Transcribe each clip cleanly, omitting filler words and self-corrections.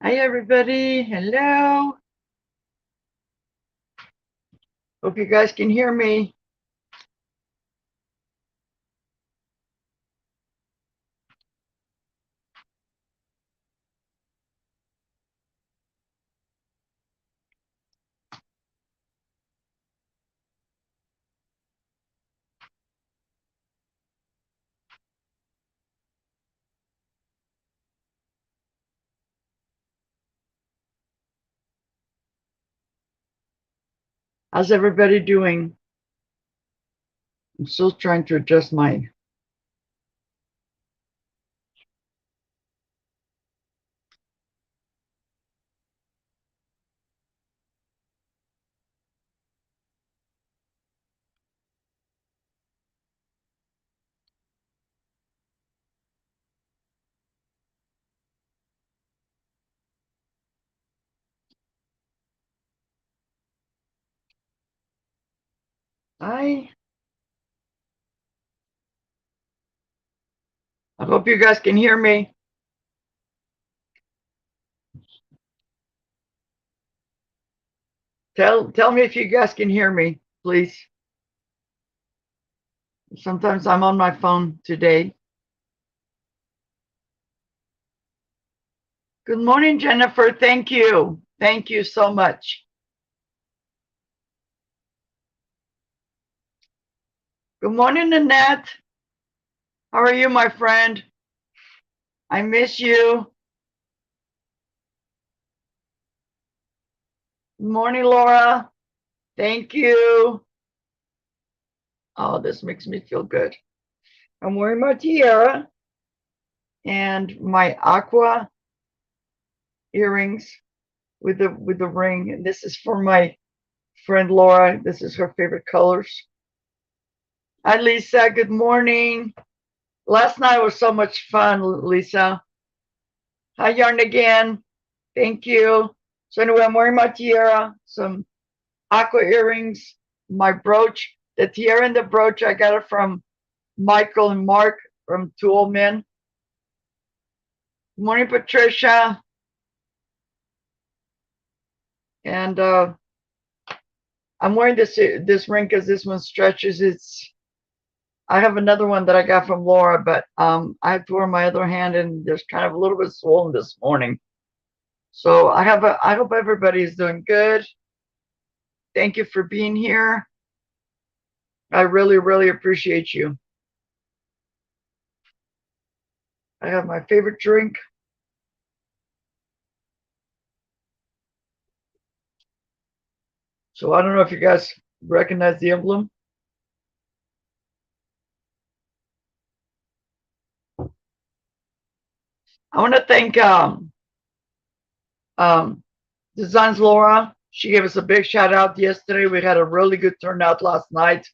Hi, everybody. Hello. Hope you guys can hear me. How's everybody doing? I'm still trying to adjust my. I hope you guys can hear me. Tell me if you guys can hear me, please. Sometimes I'm on my phone today. Good morning, Jennifer. Thank you. Thank you so much. Good morning, Annette. How are you, my friend? I miss you. Good morning, Laura. Thank you. Oh, this makes me feel good. I'm wearing my tiara and my aqua earrings with the ring. And this is for my friend Laura. This is her favorite colors. Hi, Lisa. Good morning. Last night was so much fun, Lisa. Hi, Yarn again. Thank you. So anyway, I'm wearing my tiara, some aqua earrings, my brooch. The tiara and the brooch, I got it from Michael and Mark from Two Old Men. Good morning, Patricia. And I'm wearing this ring because this one stretches. I have another one that I got from Laura, but I have to wear my other hand, and there's kind of a little bit swollen this morning. So I hope everybody is doing good. Thank you for being here. I really, really appreciate you. I have my favorite drink. So I don't know if you guys recognize the emblem. I want to thank um, Designs Laura. She gave us a big shout out yesterday. We had a really good turnout last night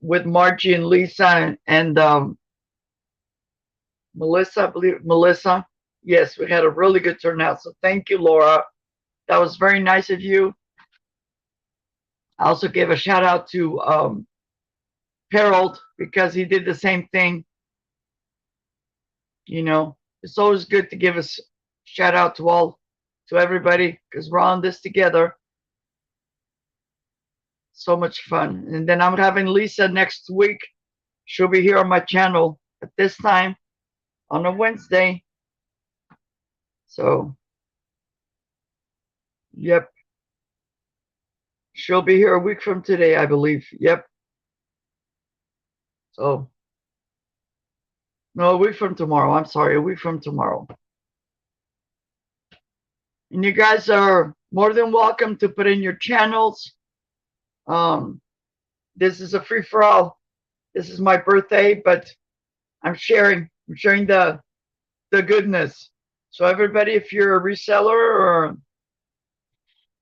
with Margie and Lisa and Melissa, I believe Melissa. Yes, we had a really good turnout. So thank you, Laura. That was very nice of you. I also gave a shout out to Harold because he did the same thing. You know, it's always good to give a shout out to everybody because we're on this together. So much fun. And then I'm having Lisa next week. She'll be here on my channel at this time on a Wednesday. So, yep. She'll be here a week from today, I believe. Yep. So, no, a week from tomorrow. I'm sorry, a week from tomorrow. And you guys are more than welcome to put in your channels. Um, this is a free for all. This is my birthday, but I'm sharing. I'm sharing the goodness. So everybody, if you're a reseller or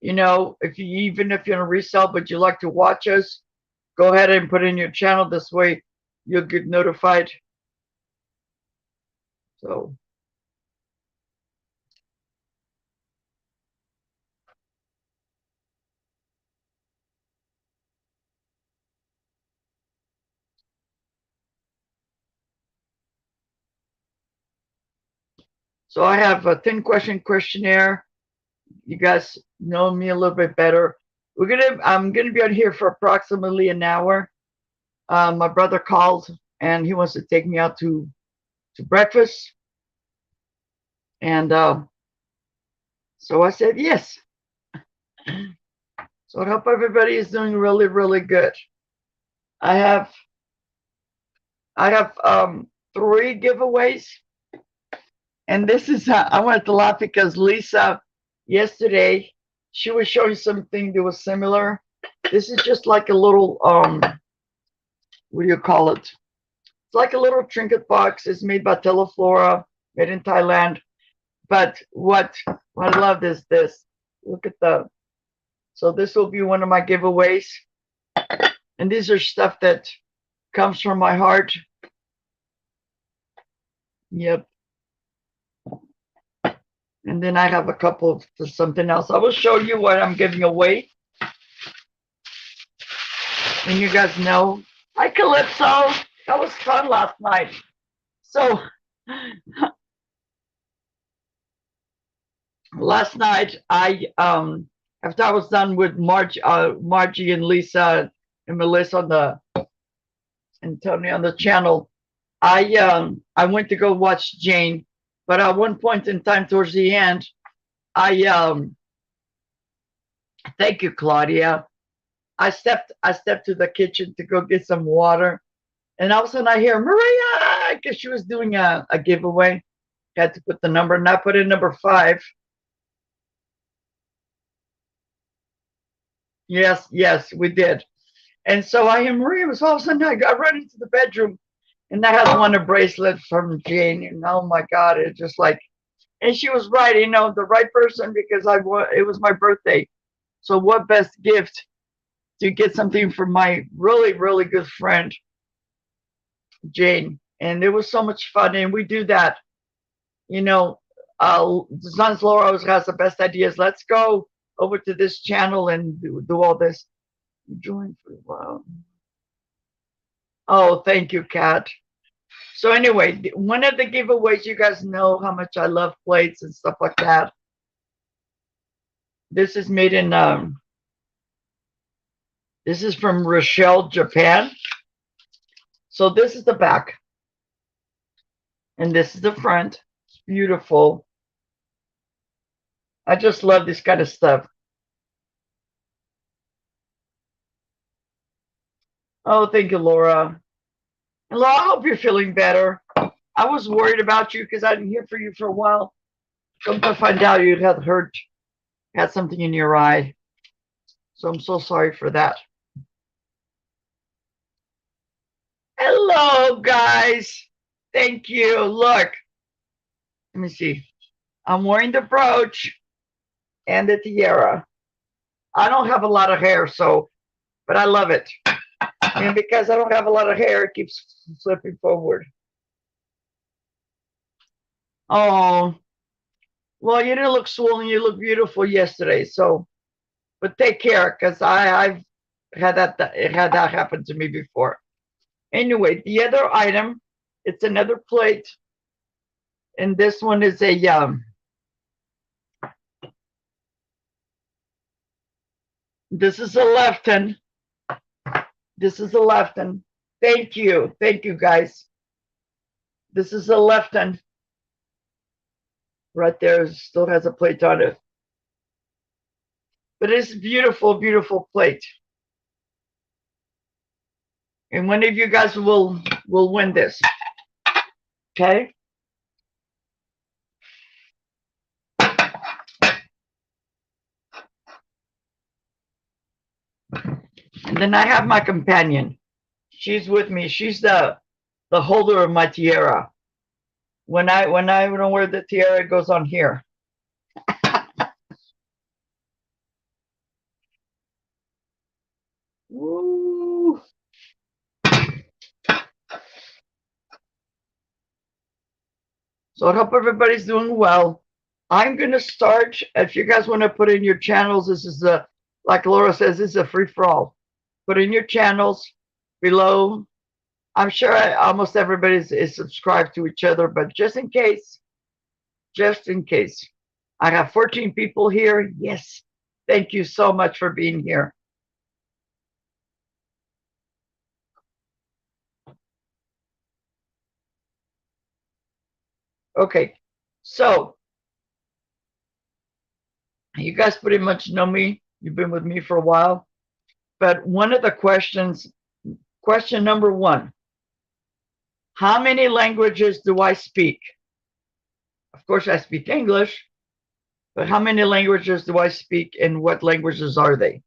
if you even if you're in a resell but you like to watch us, go ahead and put in your channel. This way, you'll get notified. So So I have a 10-question questionnaire. You guys know me a little bit better. I'm gonna be on here for approximately an hour. My brother called and he wants to take me out to breakfast, and so I said yes. So I hope everybody is doing really, really good. I have three giveaways, and this is I wanted to laugh because Lisa yesterday she was showing something that was similar. This is just like a little what do you call it? It's like a little trinket box. It's made by Teleflora, made in Thailand. But what I love is this. Look at the. So this will be one of my giveaways, and these are stuff that comes from my heart. Yep. And then I have a couple of something else. I will show you what I'm giving away. And you guys know. Hi, Calypso. That was fun last night. So last night after I was done with Margie and Lisa and Melissa and Tony on the channel, I went to go watch Jane, but at one point in time towards the end, I thank you, Claudia. I stepped to the kitchen to go get some water, and all of a sudden I hear Maria because she was doing a giveaway. Had to put the number, and I put in number 5. Yes, we did. And so I hear Maria was all of a sudden I got right into the bedroom, and I had won a bracelet from Jane, and oh my God, it's just like, and she was right, the right person because it was my birthday. So what best gift to get something from my really, really good friend, Jane. And it was so much fun. And we do that, you know, Sons Laura always has the best ideas. Let's go over to this channel and do all this. Join for a while. Oh, thank you, Kat. So anyway, one of the giveaways, you guys know how much I love plates and stuff like that. This is made in this is from Rochelle, Japan. So this is the back, and this is the front. It's beautiful. I just love this kind of stuff. Oh, thank you, Laura. And Laura, I hope you're feeling better. I was worried about you because I didn't hear from you for a while. Come to find out you had something in your eye. So I'm so sorry for that. Hello, guys. Thank you. Look, let me see. I'm wearing the brooch and the tiara. I don't have a lot of hair, but I love it. And because I don't have a lot of hair, it keeps flipping forward. Oh, well, you didn't look swollen. You look beautiful yesterday. So, but take care, because I've had that happen to me before. Anyway, the other item, it's another plate, and this one is a this is a Lefton. This is a Lefton. Thank you, guys. This is a Lefton. Right there, still has a plate on it, but it's a beautiful, beautiful plate. And one of you guys will win this. Okay. And then I have my companion. She's with me. She's the holder of my tiara. When I don't wear the tiara, it goes on here. Woo. So I hope everybody's doing well. I'm gonna start. If you guys want to put in your channels, this is like Laura says, this is a free for all. Put in your channels below. I'm sure almost everybody is subscribed to each other, but just in case, just in case. I have 14 people here. Yes. Thank you so much for being here. Okay. So you guys pretty much know me. You've been with me for a while. But one of the questions, question number one, how many languages do I speak? Of course, I speak English, but how many languages do I speak and what languages are they?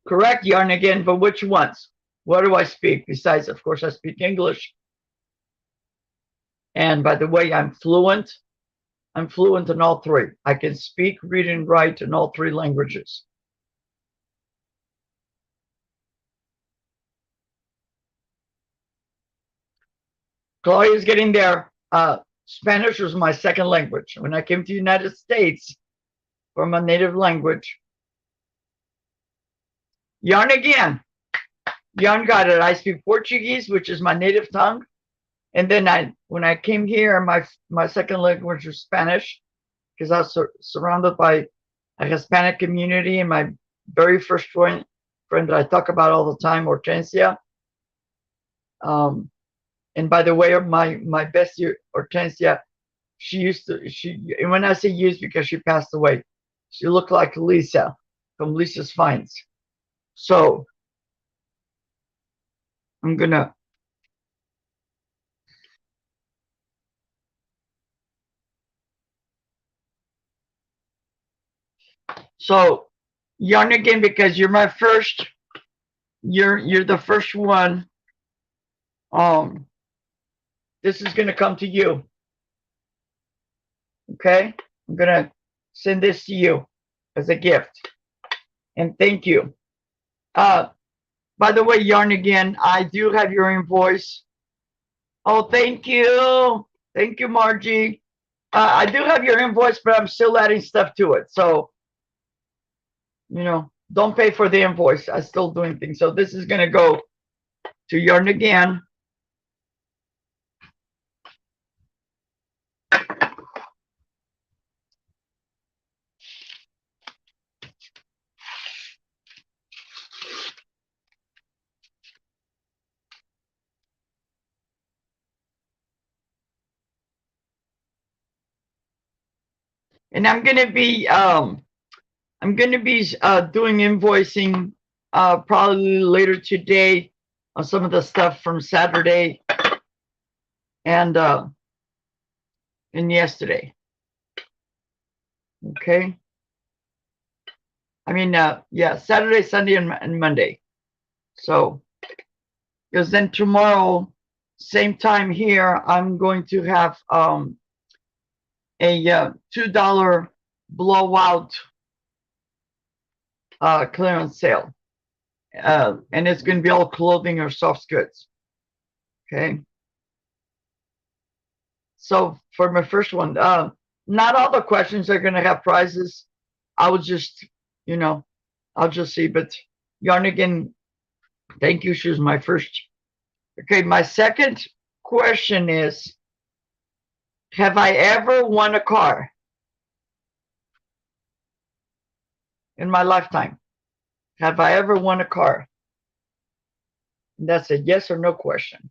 Correct, Yarn again, but which ones? What do I speak? Besides, of course, I speak English. And by the way, I'm fluent. I'm fluent in all three. I can speak, read, and write in all three languages. Chloe is getting there. Spanish was my second language. When I came to the United States for my native language, Yarn again. Yarn got it. I speak Portuguese, which is my native tongue. And then when I came here, my second language was Spanish because I was surrounded by a Hispanic community. And my very first friend that I talk about all the time, Hortensia. And by the way, my bestie Hortensia, and when I say used because she passed away, she looked like Lisa from Lisa's Finds. So I'm gonna Yarn again because you're my first. You're the first one. This is gonna come to you. Okay, I'm gonna send this to you as a gift, and thank you. By the way, Yarn again, I do have your invoice. Oh, thank you, Margie. I do have your invoice, but I'm still adding stuff to it. So, don't pay for the invoice. I'm still doing things. So this is gonna go to Yarn again. And I'm gonna be doing invoicing probably later today on some of the stuff from Saturday and yesterday. Okay. I mean, yeah, Saturday, Sunday, and Monday. So, because then tomorrow, same time here, I'm going to have a $2 blowout clearance sale. And it's going to be all clothing or soft goods. Okay. So for my first one, not all the questions are going to have prizes. I will just, I'll just see. But Yarnigan, thank you. She was my first. Okay, my second question is, have I ever won a car in my lifetime? Have I ever won a car? And that's a yes or no question.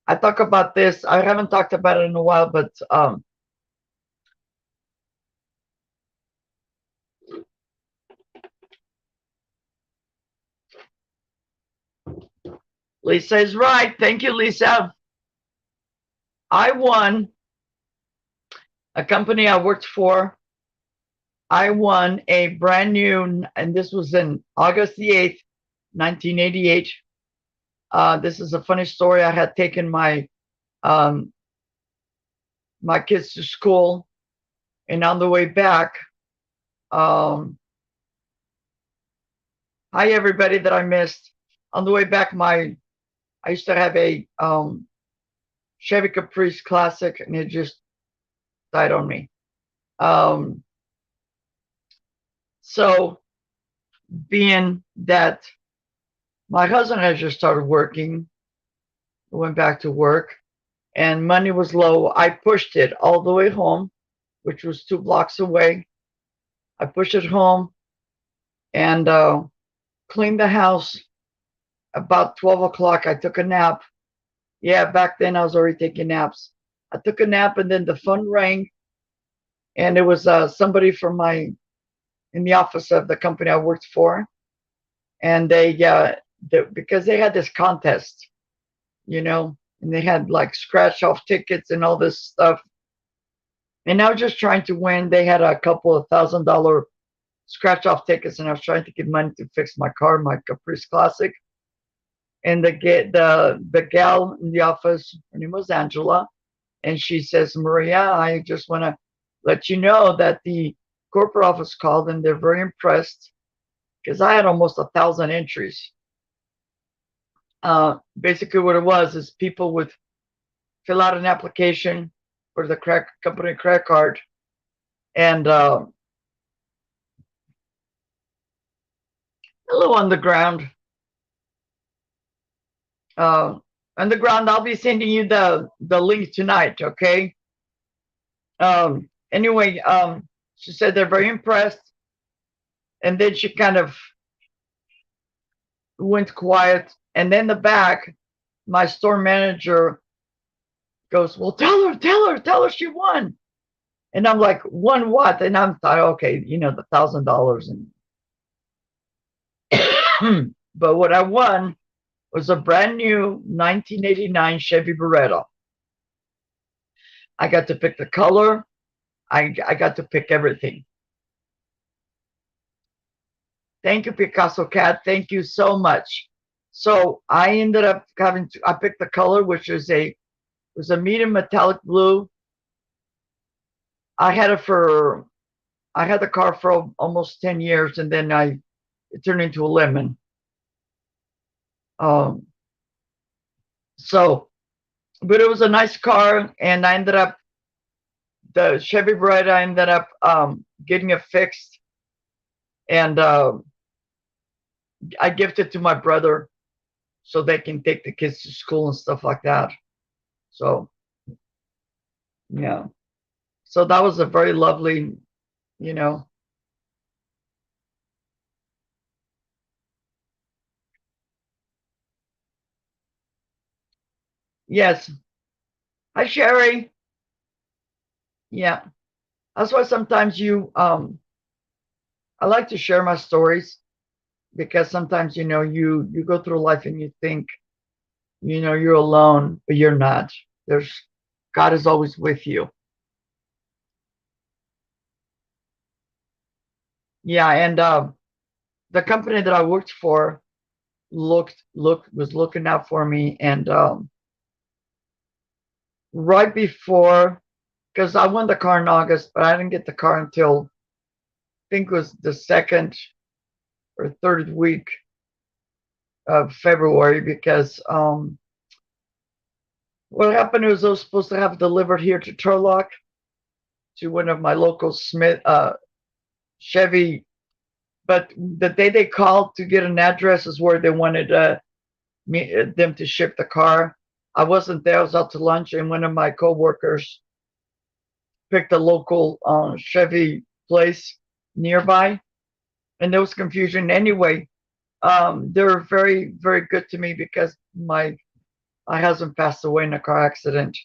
I talk about this. I haven't talked about it in a while, but Lisa is right. Thank you, Lisa. I won a company I worked for. I won a brand new, and this was in August the 8th, 1988. This is a funny story. I had taken my kids to school, and on the way back, Hi everybody that I missed. On the way back, I used to have a Chevy Caprice Classic, and it just died on me. Um, so being that my husband had just started working, went back to work, and money was low, I pushed it all the way home, which was 2 blocks away. I pushed it home and cleaned the house. About 12 o'clock, I took a nap. Yeah, back then I was already taking naps. I took a nap, and then the phone rang, and it was somebody from in the office of the company I worked for, and because they had this contest, and they had like scratch off tickets and all this stuff, and I was just trying to win. They had a couple of $1,000 scratch off tickets, and I was trying to get money to fix my car, my Caprice Classic. And the gal in the office, her name was Angela, and she says, Maria, I just want to let you know that the corporate office called, and they're very impressed because I had almost 1,000 entries. Basically, what it was is people would fill out an application for the company credit card, and hello on the ground. On the ground, I'll be sending you the link tonight. Okay. Anyway, she said they're very impressed, and then she kind of went quiet. And then the back, my store manager goes, "Well, tell her she won." And I'm like, "Won what?" And I'm thought, okay, the $1,000. And but what I won was a brand new 1989 Chevy Beretta. I got to pick the color. I got to pick everything. Thank you, Picasso Cat. Thank you so much. So I ended up I picked the color, which was a medium metallic blue. I had I had the car for almost 10 years, and then it turned into a lemon. Um, so, but it was a nice car, and the Chevy Beretta, I ended up getting it fixed, and I gifted it to my brother so they can take the kids to school and stuff like that. So, yeah. So that was a very lovely, you know. Yes. Hi, Sherry. Yeah. That's why sometimes I like to share my stories, because sometimes, you go through life and you think, you're alone, but you're not. There's God is always with you. Yeah. And the company that I worked for was looking out for me. And right before, because I won the car in August, but I didn't get the car until I think it was the second or third week of February, because what happened was I was supposed to have it delivered here to Turlock, to one of my local Smith Chevy, but the day they called to get an address is where they wanted them to ship the car. I wasn't there. I was out to lunch, and one of my coworkers picked a local Chevy place nearby, and there was confusion. Anyway, they were very, very good to me, because my husband passed away in a car accident,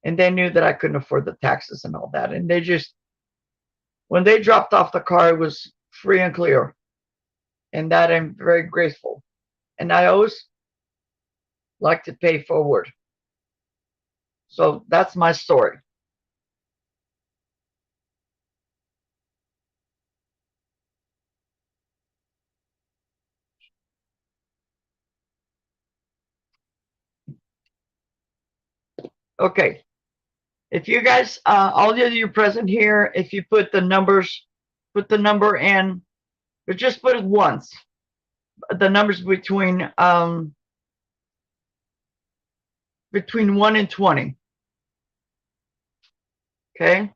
and they knew that I couldn't afford the taxes and all that, and they just when they dropped off the car, it was free and clear, and that I'm very grateful. And I always like to pay forward. So that's my story. Okay. If you guys, all of you present here, if you put the numbers put the number in, but just put it once. The numbers between 1 and 20. Okay.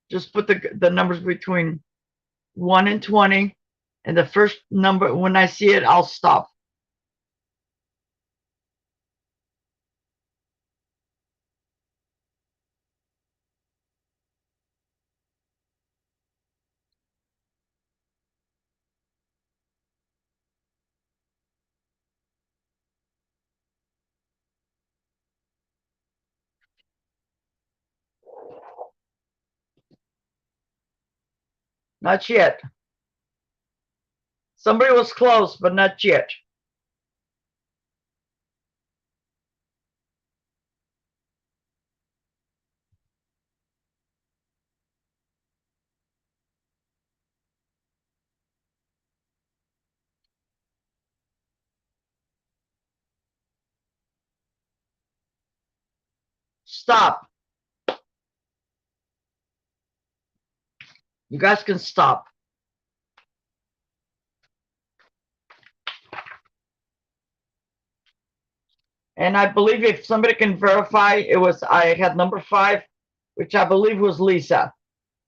Just put the numbers between 1 and 20. And the first number, when I see it, I'll stop. Not yet. Somebody was close, but not yet. Stop. You guys can stop. And I believe if somebody can verify, I had number 5, which I believe was Lisa.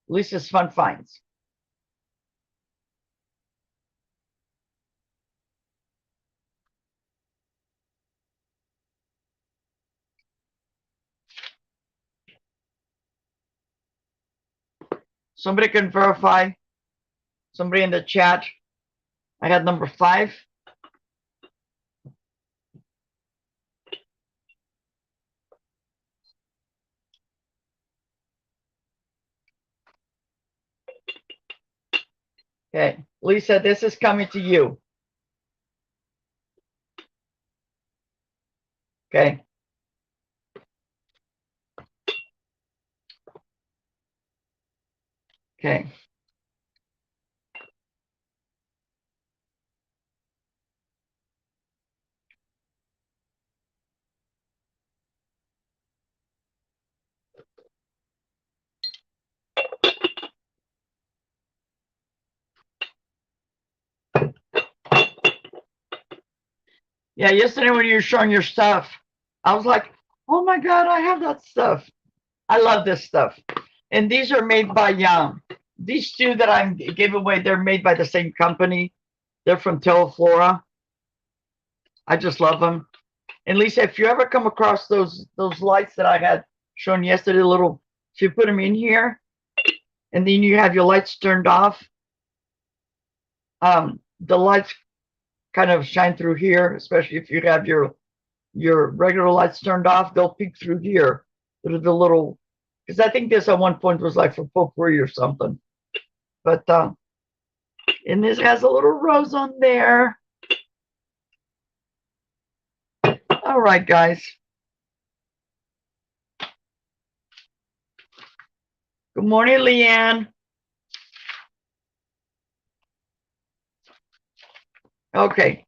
Lisa's Fun Finds. Somebody can verify. Somebody in the chat. I had number 5. Okay. Lisa, this is coming to you. Okay. Okay. Yeah, yesterday when you were showing your stuff, I was like, oh my God, I have that stuff. I love this stuff. And these are made by these two that I gave away, they're made by the same company. They're from Teleflora. I just love them. And Lisa, if you ever come across those lights that I had shown yesterday, if you put them in here, and then you have your lights turned off, the lights kind of shine through here, especially if you have your regular lights turned off, they'll peek through here. They're the little, because I think this at one point was like for potpourri or something. But and this has a little rose on there. All right, guys. Good morning, Leanne. Okay.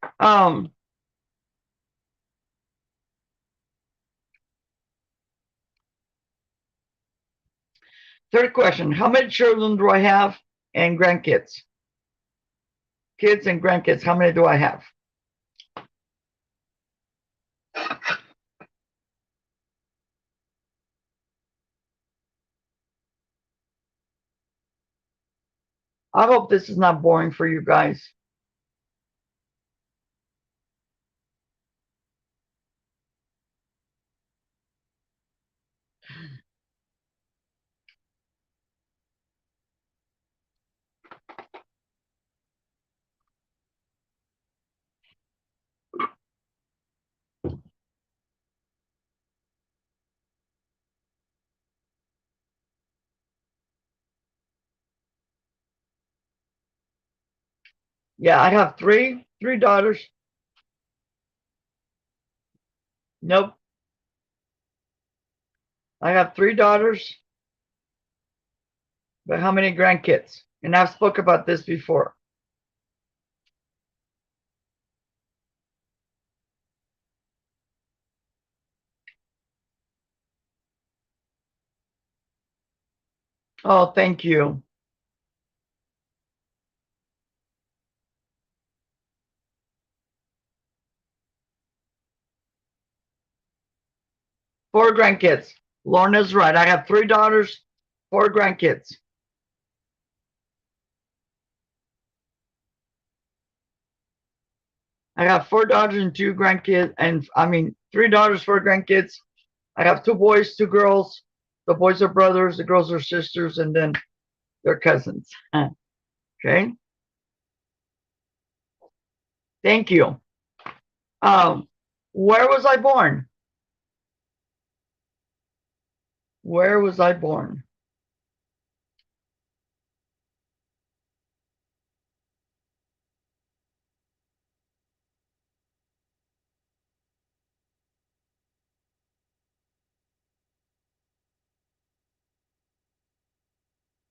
Third question. How many children do I have and grandkids? Kids and grandkids, how many do I have? I hope this is not boring for you guys. Yeah, I have three daughters. Nope. I have 3 daughters. But how many grandkids? And I've spoke about this before. Oh, thank you. Four grandkids. Lorna's right. I have three daughters, four grandkids. I have four daughters and two grandkids, and I mean, three daughters, four grandkids. I have two boys, two girls. The boys are brothers, the girls are sisters, and then they're cousins. Okay. Thank you. Um, where was I born? Where was I born?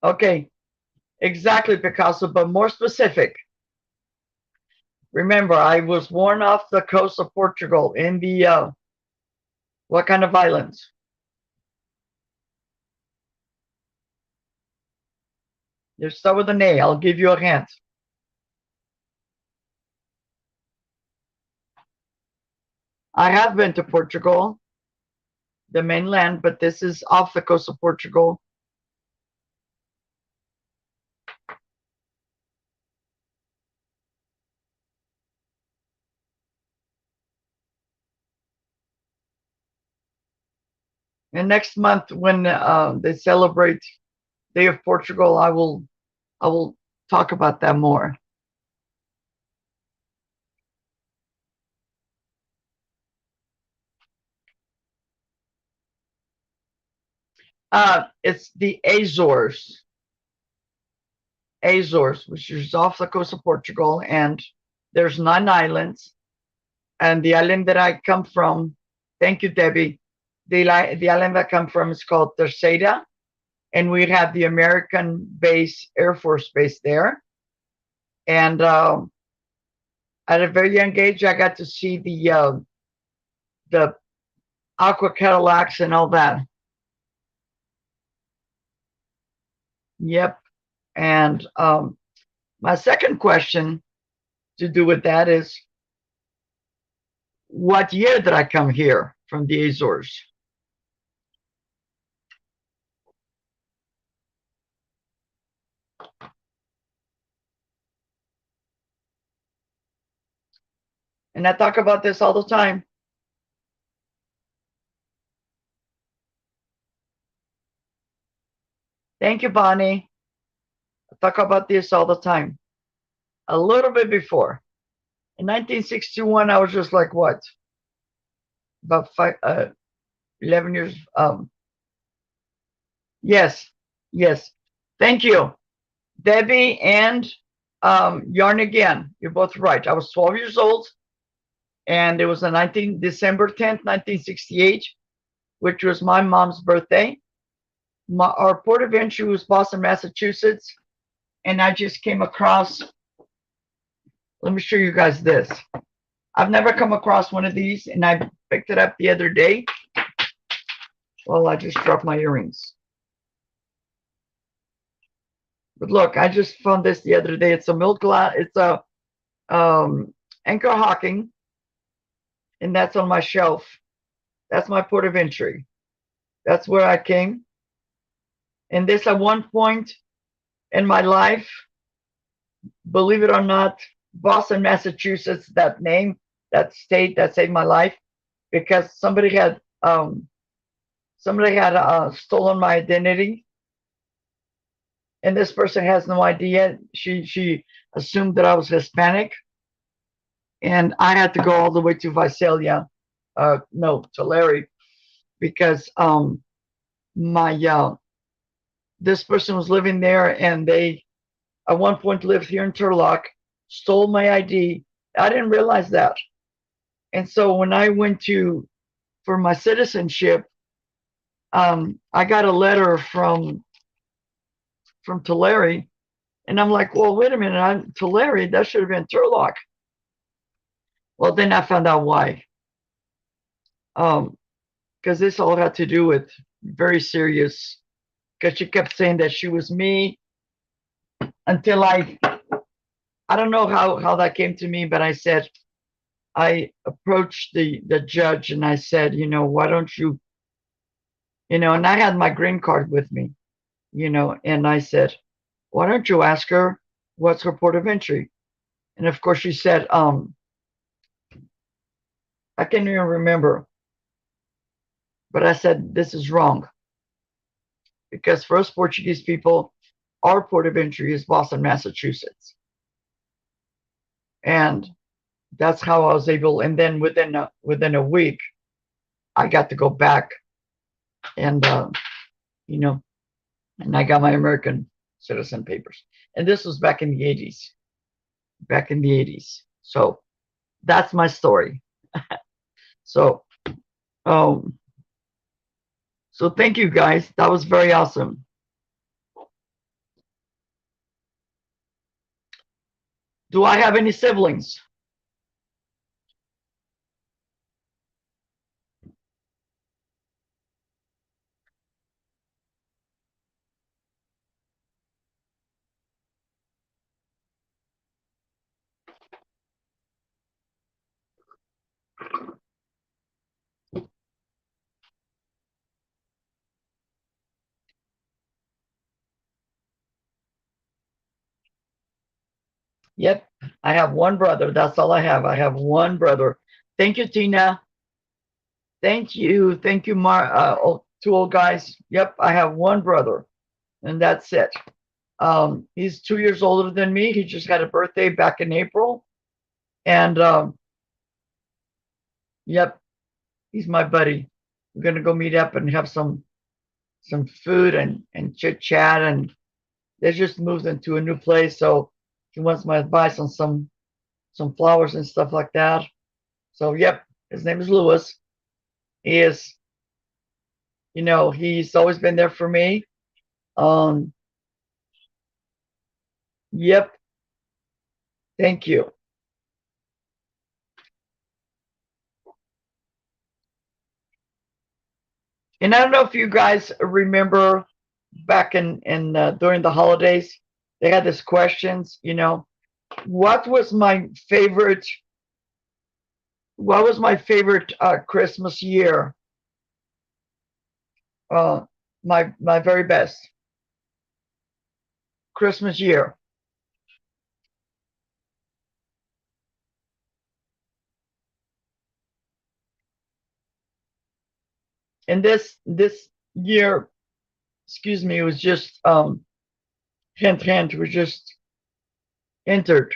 Okay, exactly, Picasso, but more specific. Remember, I was born off the coast of Portugal in the what kind of islands? You start with an A. I'll give you a hint. I have been to Portugal, the mainland, but this is off the coast of Portugal. And next month, when they celebrate Day of Portugal, I will talk about that more. It's the Azores, Azores, which is off the coast of Portugal, and there's 9 islands. And the island that I come from, thank you, Debbie. The island that I come from is called Terceira, and we have the American base, Air Force Base there. And at a very young age, I got to see the Aqua Cadillacs and all that. Yep. And my second question to do with that is, what year did I come here from the Azores? And I talk about this all the time. Thank you, Bonnie. I talk about this all the time. A little bit before. In 1961, I was just like what? About 11 years. Yes, yes. Thank you, Debbie and Yarn again. You're both right. I was 12 years old, and it was the December 10th, 1968, which was my mom's birthday. Our port of entry was Boston, Massachusetts, and I just came across. Let me show you guys this. I've never come across one of these, and I picked it up the other day. Well, I just dropped my earrings. But look, I just found this the other day. It's a milk glass. It's a Anchor Hocking, and that's on my shelf. That's my port of entry. That's where I came. And this, at one point in my life, believe it or not, Boston, Massachusetts, that name, that state, that saved my life because somebody had stolen my identity, and this person has no idea. She assumed that I was Hispanic, and I had to go all the way to Visalia, no, to Larry, because my this person was living there, and they at one point lived here in Turlock, stole my ID. I didn't realize that, and so when I went to for my citizenship, I got a letter from Tulare, and I'm like, well, wait a minute, I'm Tulare. That should have been Turlock. Well, then I found out why. Because this all had to do with very serious because she kept saying that she was me until I don't know how that came to me, but I said, I approached the judge and I said, why don't you, and I had my green card with me, and I said, why don't you ask her what's her port of entry? And of course she said, I can't even remember, but I said, this is wrong. Because for us Portuguese people, our port of entry is Boston, Massachusetts. And that's how I was able, and then within a week, I got to go back and, and I got my American citizen papers. And this was back in the 80s, So that's my story. So, um, so thank you guys. That was very awesome. Do I have any siblings? Yep, I have one brother. That's all I have. I have one brother. Thank you, Tina. Thank you, two old guys. Yep, I have one brother, and that's it. He's 2 years older than me. He just had a birthday back in April, and yep, he's my buddy. We're gonna go meet up and have some food and chit chat, and they just moved into a new place, so he wants my advice on some flowers and stuff like that. So yep, his name is Lewis. He is, he's always been there for me. Um, yep, thank you. And I don't know if you guys remember back in during the holidays, they had these questions. What was my favorite? What was my favorite Christmas year? Uh, my very best Christmas year. And this year, excuse me, it was just hint was just entered.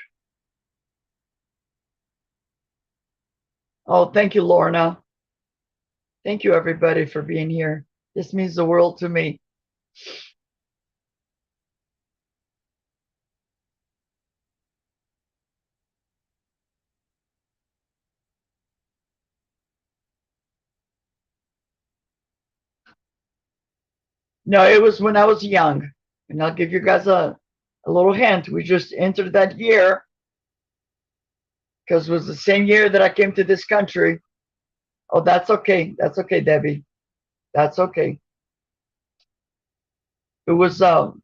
Oh, thank you, Lorna. Thank you, everybody, for being here. This means the world to me. No, it was when I was young. And I'll give you guys a little hint. We just entered that year because it was the same year that I came to this country. Oh, that's okay. That's okay, Debbie. That's okay. It was 2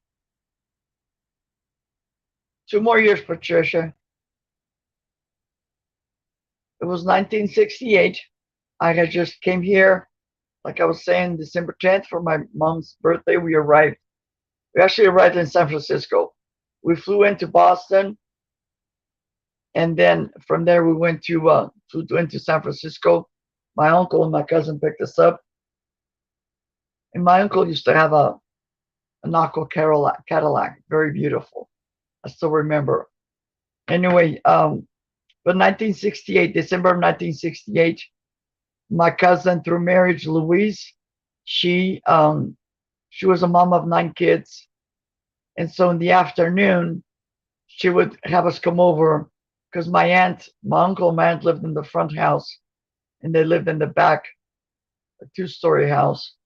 more years, Patricia. It was 1968. I had just came here, like I was saying, December 10th for my mom's birthday. We arrived. We actually arrived in San Francisco. We flew into Boston, and then from there we flew into San Francisco. My uncle and my cousin picked us up, and my uncle used to have a Naco Cadillac, very beautiful. I still remember. Anyway, but 1968, December of 1968, my cousin through marriage, Louise, she she was a mom of 9 kids, and so in the afternoon she would have us come over because my uncle, and my aunt lived in the front house, and they lived in the back, a two-story house,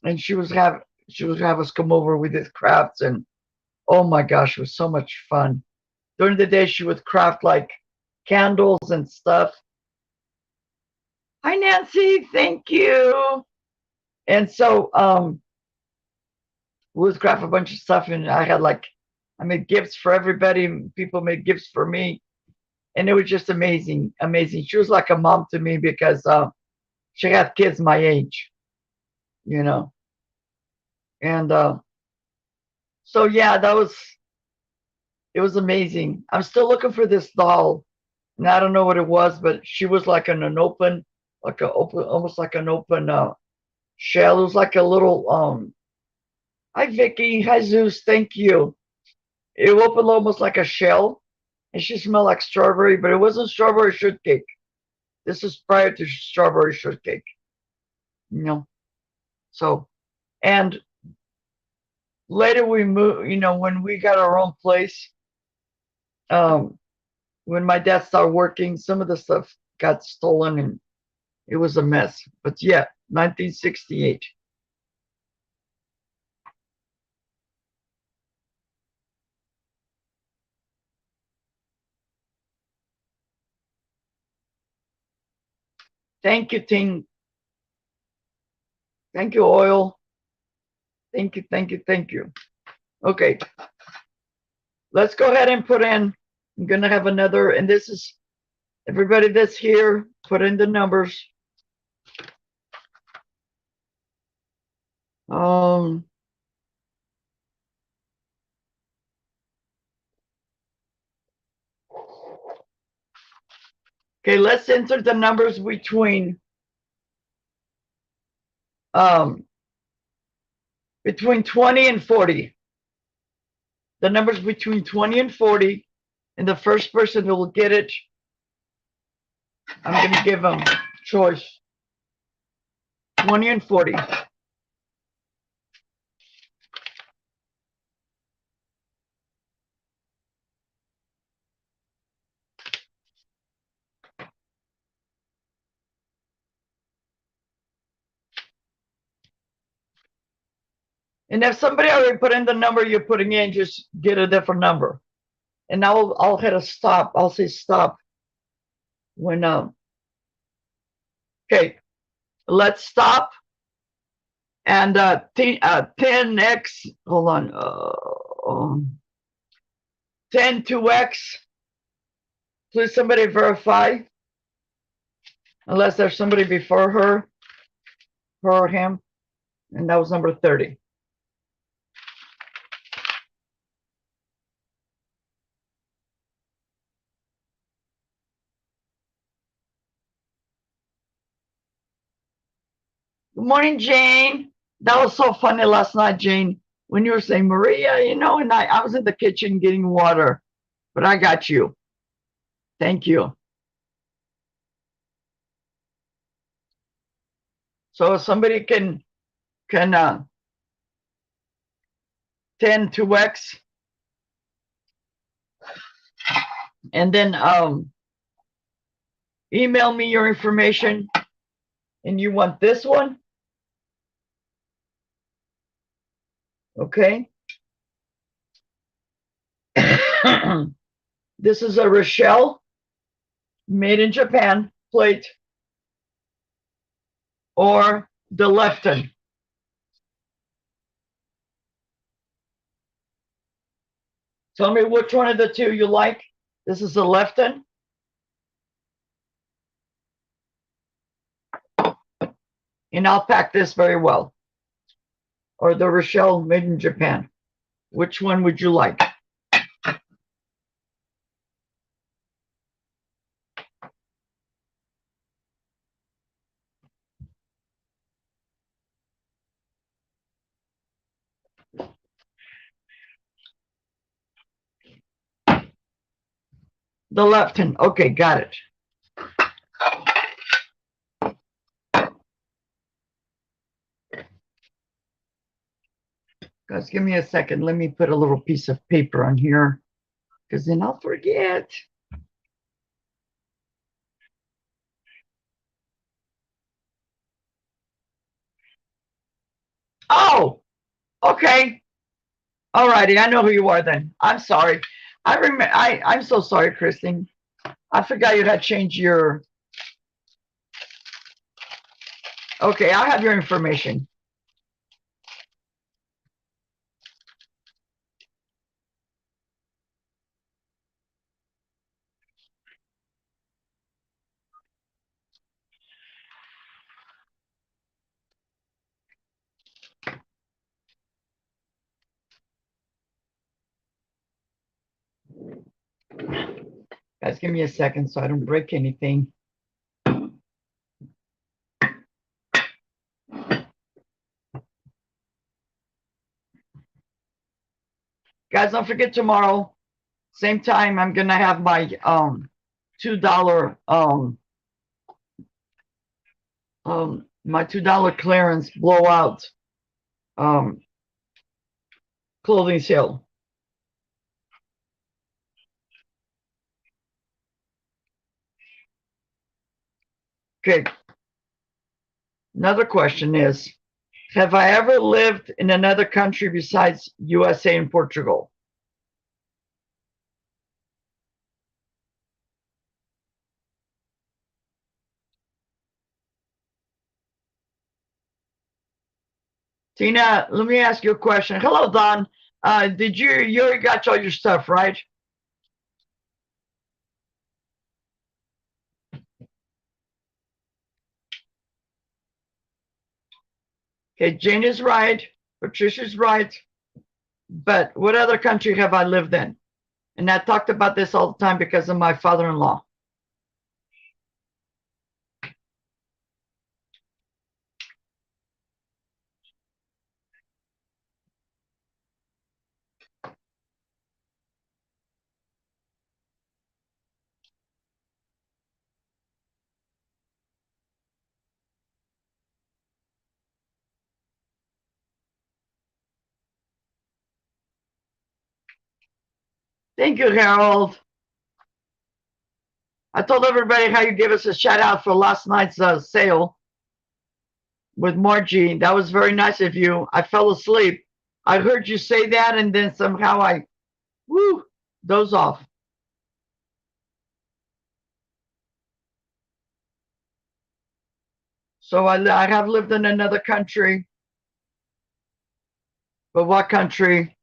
and she would have us come over. We did crafts, and oh my gosh, it was so much fun. During the day, she would craft like candles and stuff. Hi, Nancy. Thank you. And so, would craft a bunch of stuff, and I made gifts for everybody, and people made gifts for me, and it was just amazing, amazing. She was like a mom to me because she had kids my age, you know, and so yeah, it was amazing. I'm still looking for this doll, and I don't know what it was, but she was like in an open, almost like an open shell. It was like a little Hi Vicky, hi Zeus, thank you. It opened almost like a shell, and she smelled like strawberry, but it wasn't strawberry shortcake. This is prior to strawberry shortcake, you know. So, and later we moved, when we got our own place, um, when my dad started working, some of the stuff got stolen and it was a mess. But yeah, 1968. Thank you, Ting. Thank you, Oil. Thank you, thank you, thank you. Okay, let's go ahead and put in. I'm gonna have another, and this is everybody that's here. Put in the numbers. Um, okay, let's enter the numbers um between 20 and 40. The numbers between 20 and 40, and the first person who will get it, I'm going to give them choice 20 and 40. And if somebody already put in the number you're putting in, just get a different number. And I'll hit a stop. I'll say stop when okay, let's stop. And 10x, hold on, 10 2x. Please somebody verify, unless there's somebody before her or him. And that was number 30. Good morning, Jane. That was so funny last night, Jane, when you were saying, Maria, and I was in the kitchen getting water, but I got you. Thank you. So if somebody can 10 2x, and then email me your information, and you want this one, okay? This is a Rochelle made in Japan plate, or the Lefton. Tell me which one of the two you like. This is the Lefton. And I'll pack this very well. Or the Rochelle made in Japan. Which one would you like? The Lefton. Okay, got it. Guys, give me a second. Let me put a little piece of paper on here, because then I'll forget. Oh, okay. All righty. I know who you are then. I'm sorry. I'm so sorry, Christine. I forgot you had changed your. Okay, I have your information. Guys, give me a second so I don't break anything. Guys, don't forget tomorrow, same time, I'm gonna have my $2 my $2 clearance blowout clothing sale. Okay. Another question is, have I ever lived in another country besides USA and Portugal? Tina, let me ask you a question. Hello, Don. Did you already got all your stuff, right? Okay, Jane is right. Patricia's right. But what other country have I lived in? And I talked about this all the time because of my father-in-law. Thank you, Harold. I told everybody how you gave us a shout out for last night's sale with Margie. That was very nice of you. I fell asleep. I heard you say that, and then somehow I doze off. So I have lived in another country, but what country?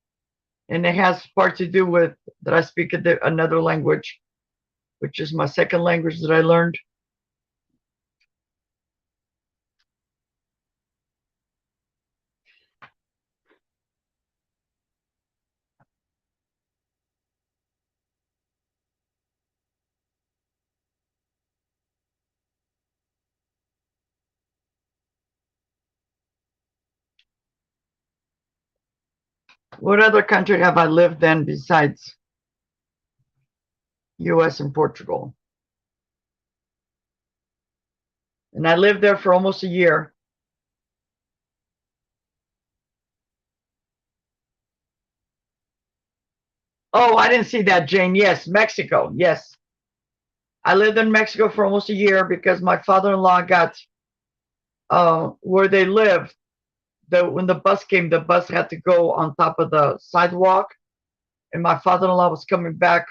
And it has part to do with that I speak another language, which is my second language that I learned. What other country have I lived in besides US and Portugal? And I lived there for almost a year. Oh, I didn't see that, Jane. Yes, Mexico. Yes. I lived in Mexico for almost a year because my father-in-law got where they lived. When the bus came, the bus had to go on top of the sidewalk. And my father-in-law was coming back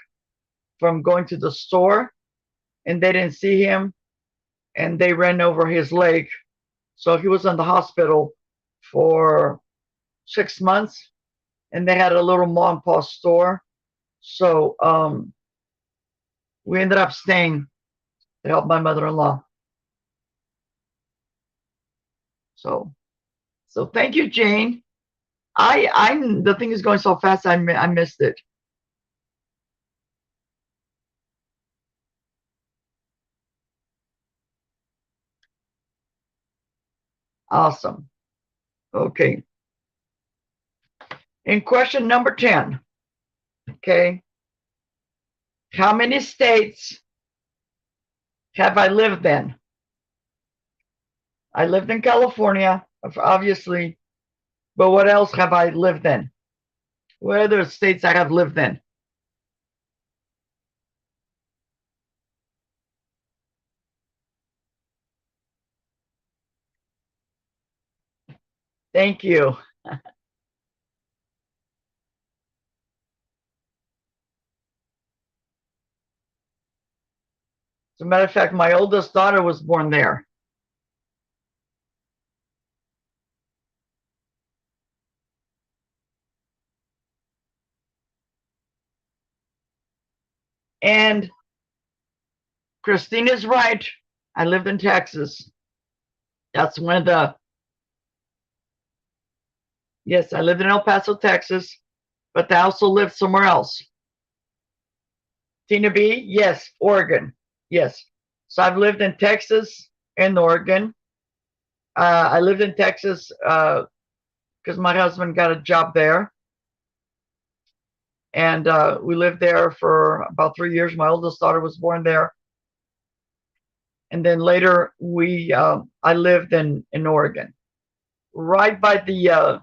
from going to the store, and they didn't see him, and they ran over his leg. So he was in the hospital for 6 months, and they had a little mom and pop store. So we ended up staying to help my mother-in-law. So thank you, Jane. I'm the thing is going so fast. I missed it. Awesome. Okay. In question number 10, okay, how many states have I lived in? I lived in California, obviously, but what else have I lived in? What other states I have lived in? Thank you. As a matter of fact, my oldest daughter was born there. And Christina's right. I lived in Texas. That's one of the, yes, I lived in El Paso, Texas, but I also lived somewhere else. Tina B, yes, Oregon, yes. So I've lived in Texas and Oregon. I lived in Texas because my husband got a job there, and we lived there for about 3 years. My oldest daughter was born there, and then later I lived in Oregon, right by the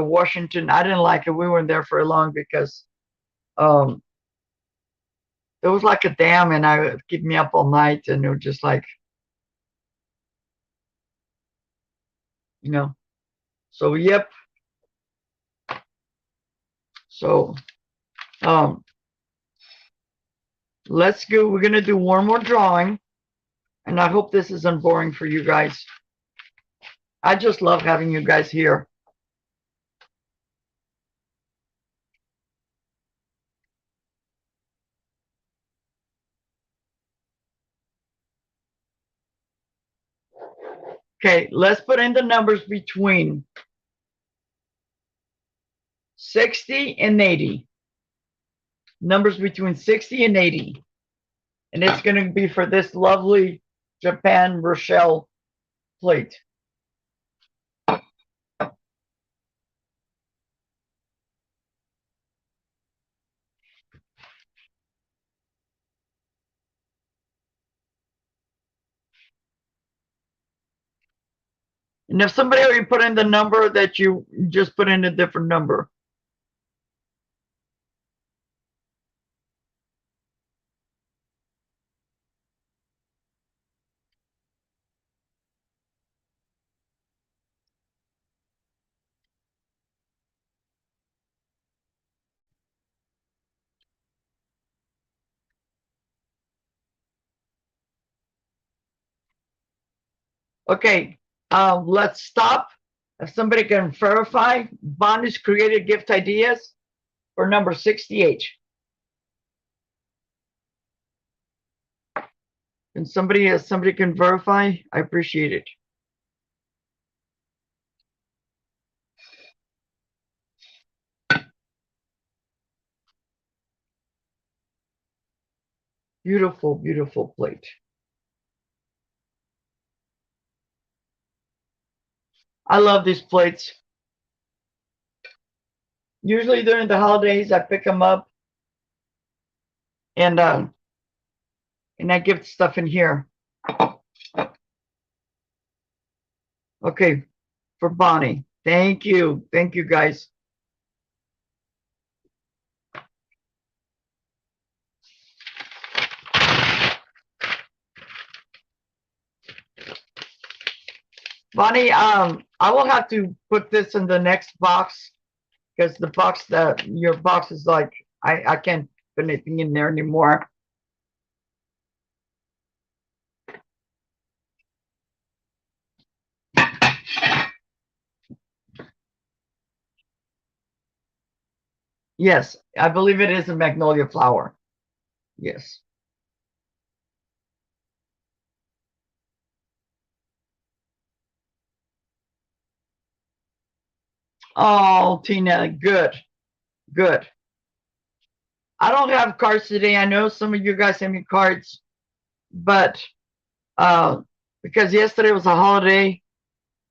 Washington. I didn't like it. We weren't there for long because um, there was like a dam, and I would keep me up all night, and it was just like, you know. So yep. So um, let's go. We're gonna do one more drawing, and I hope this isn't boring for you guys. I just love having you guys here. Okay, let's put in the numbers between 60 and 80. Numbers between 60 and 80. And it's going to be for this lovely Japan Rochelle plate. And if somebody already put in the number, that you just put in a different number. Okay, let's stop. If somebody can verify, Bonnie's created gift ideas for number 68. And somebody can verify, I appreciate it. Beautiful, beautiful plate. I love these plates. Usually during the holidays, I pick them up and I give stuff in here. Okay, for Bonnie. Thank you guys. Bonnie, I will have to put this in the next box because the box that your box is like, I can't put anything in there anymore. Yes, I believe it is a magnolia flower. Yes. Oh, Tina, good, good. I don't have cards today. I know some of you guys sent me cards, but uh, because yesterday was a holiday,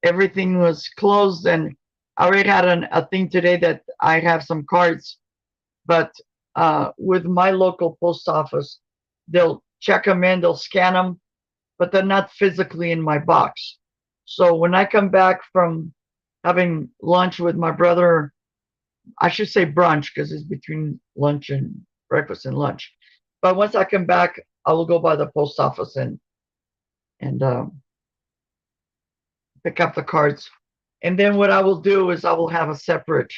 everything was closed, and I already had a thing today that I have some cards, but with my local post office, they'll check them in, they'll scan them, but they're not physically in my box. So when I come back from having lunch with my brother, I should say brunch because it's between lunch and breakfast and lunch. But once I come back, I will go by the post office and pick up the cards. And then what I will do is I will have a separate.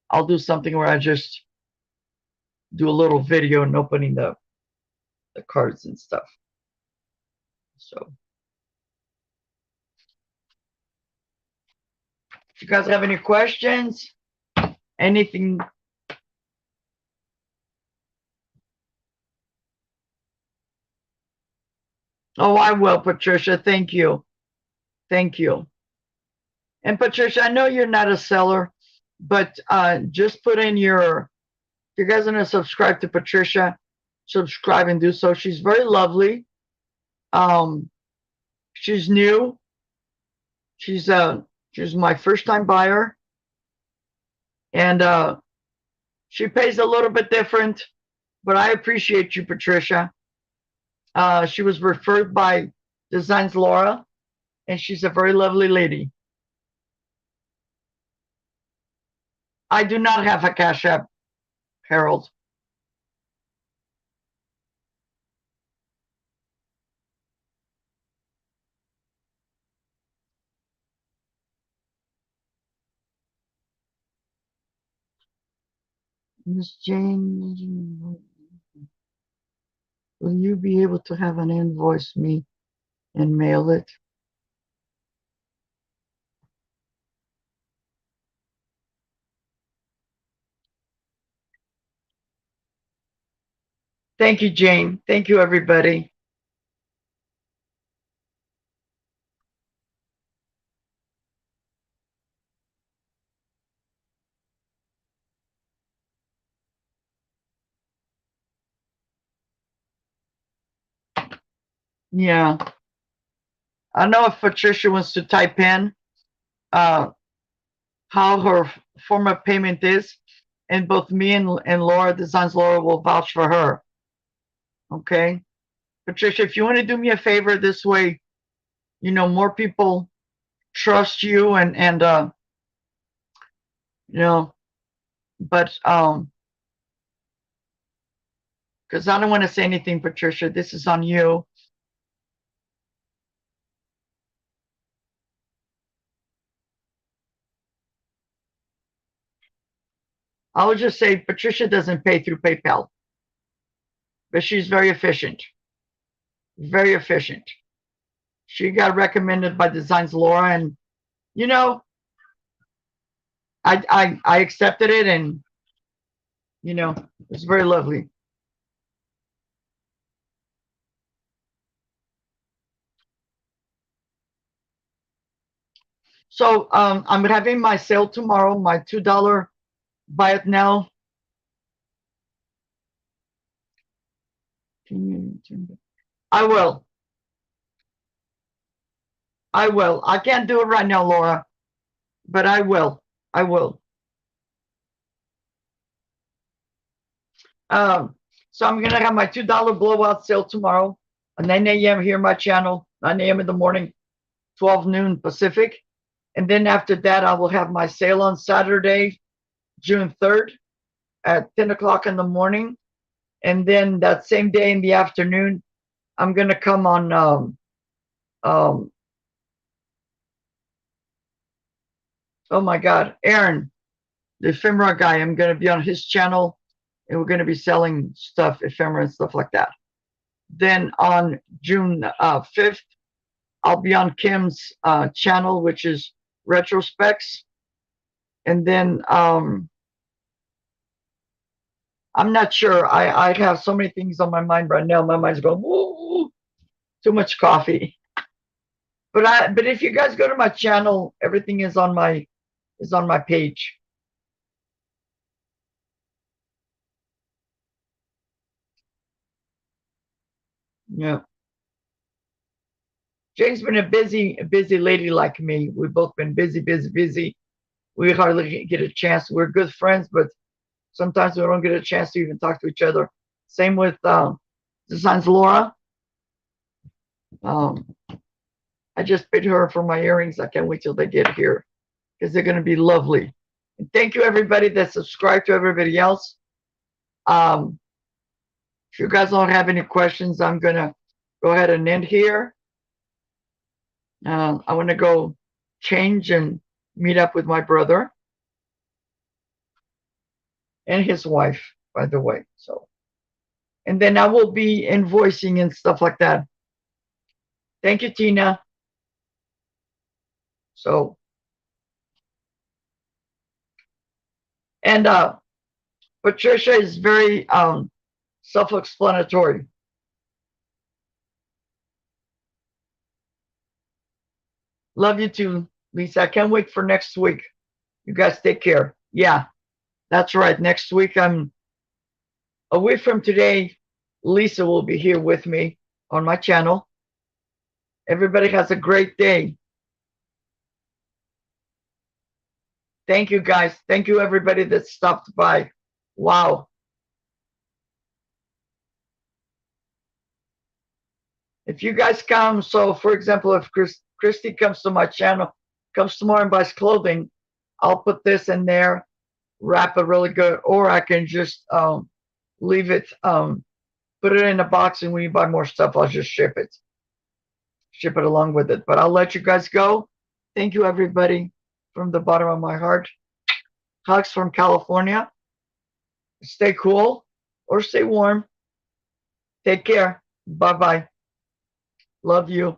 I'll do something where I just do a little video and opening the cards and stuff. So, if you guys have any questions, anything. Oh, I will, Patricia. Thank you. Thank you. And Patricia, I know you're not a seller, but just put in your, if you guys are going to subscribe to Patricia, subscribe and do so. She's very lovely. She's new. She's my first time buyer, and she pays a little bit different, but I appreciate you, Patricia. She was referred by Designs Laura, and she's a very lovely lady. I do not have a Cash App, Harold. Miss Jane, will you be able to have an invoice me and mail it? Thank you, Jane. Thank you, everybody. Yeah. I don't know if Patricia wants to type in how her form of payment is, and both me and Laura, Designs Laura, will vouch for her. Okay. Patricia, if you want to do me a favor this way, more people trust you and but because I don't want to say anything, Patricia, this is on you. I would just say Patricia doesn't pay through PayPal, but she's very efficient. Very efficient. She got recommended by Designs Laura, and I accepted it, and it's very lovely. So I'm having my sale tomorrow, my $2 buy it now. I will. I can't do it right now, Laura, but I will. I will. So I'm gonna have my $2 blowout sale tomorrow at 9 a.m. here on my channel, 9 a.m. in the morning, 12 noon Pacific. And then after that, I will have my sale on Saturday, June 3rd at 10 o'clock in the morning. And then that same day in the afternoon, I'm gonna come on oh my God, Aaron, the ephemera guy. I'm gonna be on his channel, and we're gonna be selling stuff, ephemera and stuff like that. Then on June 5th, I'll be on Kim's channel, which is Retrospecs. And then I'm not sure. I have so many things on my mind right now. My mind's going, woo, too much coffee. But if you guys go to my channel, everything is on my page. Yeah. Jane's been a busy lady like me. We've both been busy. We hardly get a chance. We're good friends, but sometimes we don't get a chance to even talk to each other. Same with Designs Laura. I just paid her for my earrings. I can't wait till they get here because they're going to be lovely. And thank you, everybody that subscribed to everybody else. If you guys don't have any questions, I'm going to go ahead and end here. I want to go change and meet up with my brother and his wife, by the way. So, and then I will be invoicing and stuff like that. Thank you, Tina. So, and Patricia is very self-explanatory. Love you too, Lisa. I can't wait for next week. You guys take care. Yeah, that's right. Next week, I'm a week from today. Lisa will be here with me on my channel. Everybody has a great day. Thank you, guys. Thank you, everybody that stopped by. Wow. If you guys come, so for example, if Christy comes to my channel, comes tomorrow and buys clothing, I'll put this in there, wrap it really good, or I can just leave it, put it in a box, and when you buy more stuff, I'll just ship it along with it. But I'll let you guys go. Thank you, everybody, from the bottom of my heart. Hugs from California. Stay cool or stay warm. Take care. Bye bye. Love you.